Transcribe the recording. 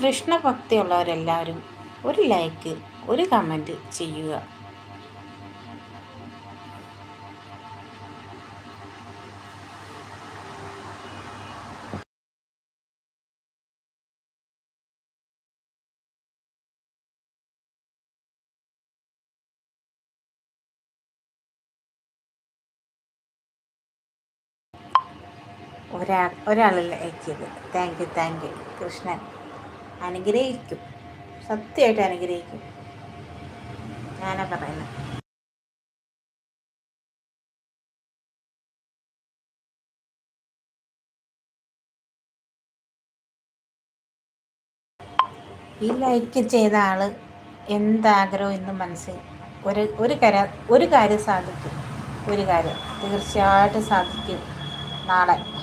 കൃഷ്ണഭക്തിയുള്ളവരെല്ലാവരും ഒരു ലൈക്ക്, ഒരു കമൻറ്റ് ചെയ്യുക. ഒരാൾ ലൈക്ക് ചെയ്ത്. Thank you. കൃഷ്ണൻ അനുഗ്രഹിക്കും, സത്യമായിട്ട് അനുഗ്രഹിക്കും. ഞാനാ പറയുന്നത്. ഈ ലൈക്ക് ചെയ്ത ആൾ എന്താഗ്രഹം ഇന്ന് മനസ്സിൽ ഒരു കാര്യം സാധിക്കും. ഒരു കാര്യം തീർച്ചയായിട്ടും സാധിക്കും നാളെ.